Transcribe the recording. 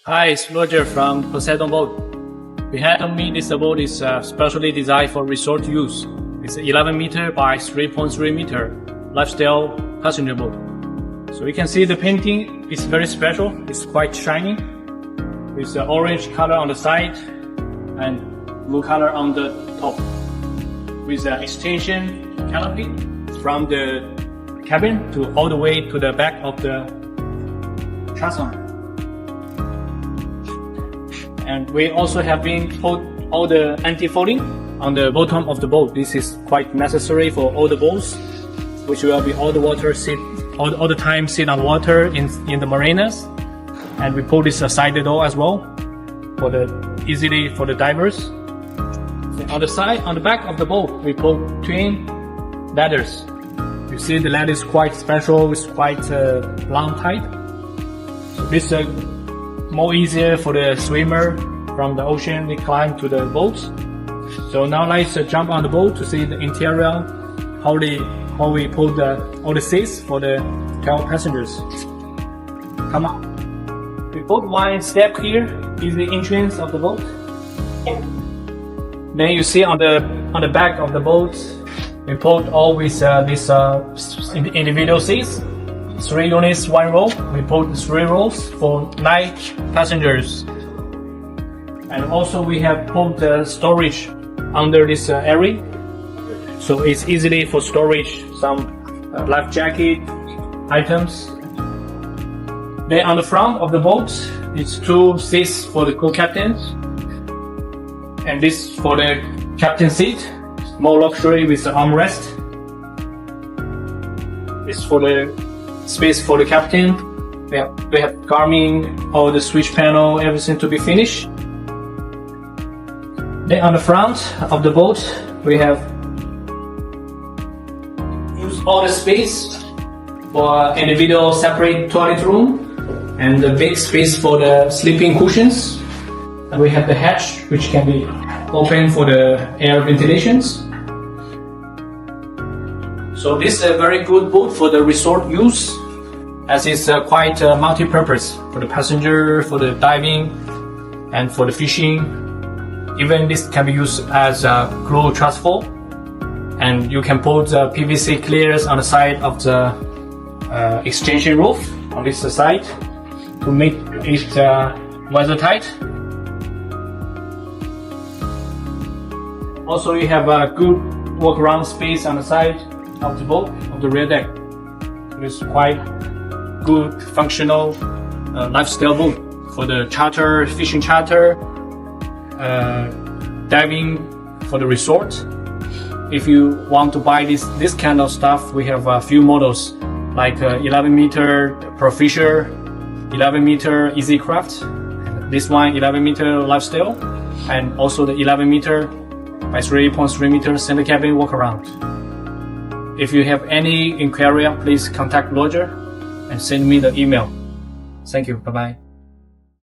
Hi, it's Roger from Poseidon Boat. Behind me, this boat is specially designed for resort use. It's 11 meter by 3.3 meter lifestyle passenger boat. So you can see the painting is very special. It's quite shiny with the orange color on the side and blue color on the top, with the extension canopy from the cabin to all the way to the back of the transom. And we also have been put all the anti-folding on the bottom of the boat. This is quite necessary for all the boats, which will be all the water all the time sit on water in the marinas. And we put this side door as well for easily for the divers. And on the side, on the back of the boat, we put twin ladders. You see the ladder is quite special. It's quite long height. So this more easier for the swimmer from the ocean. They climb to the boat. So now let's jump on the boat to see the interior, how we put all the seats for the 12 passengers. Come on. We put one step here is the entrance of the boat. Then you see on the back of the boat, we put always these individual seats. 3 units, 1 row. We put 3 rows for 9 passengers. And also we have put the storage under this area. So it's easily for storage some life jacket items. Then on the front of the boat, it's 2 seats for the co-captains. And this for the captain seat, more luxury with the armrest. It's for the space for the captain. We have Garmin, all the switch panel, everything to be finished. Then on the front of the boat, we have used all the space for individual separate toilet room and the big space for the sleeping cushions. And we have the hatch, which can be open for the air ventilations. So this is a very good boat for the resort use, as it's quite multi-purpose for the passenger, for the diving, and for the fishing. Even this can be used as a crew transfer, and you can put the PVC clears on the side of the extension roof on this side to make it weathertight. Also, you have a good walk-around space on the side of the boat, of the rear deck. It's quite good, functional lifestyle boat for the charter, fishing charter, diving for the resort. If you want to buy this kind of stuff, we have a few models like 11 meter Profisher, 11 meter Easy Craft, this one 11 meter Lifestyle, and also the 11 meter by 3.3 meter center cabin walk around. If you have any inquiry, please contact Roger and send me the email. Thank you. Bye bye.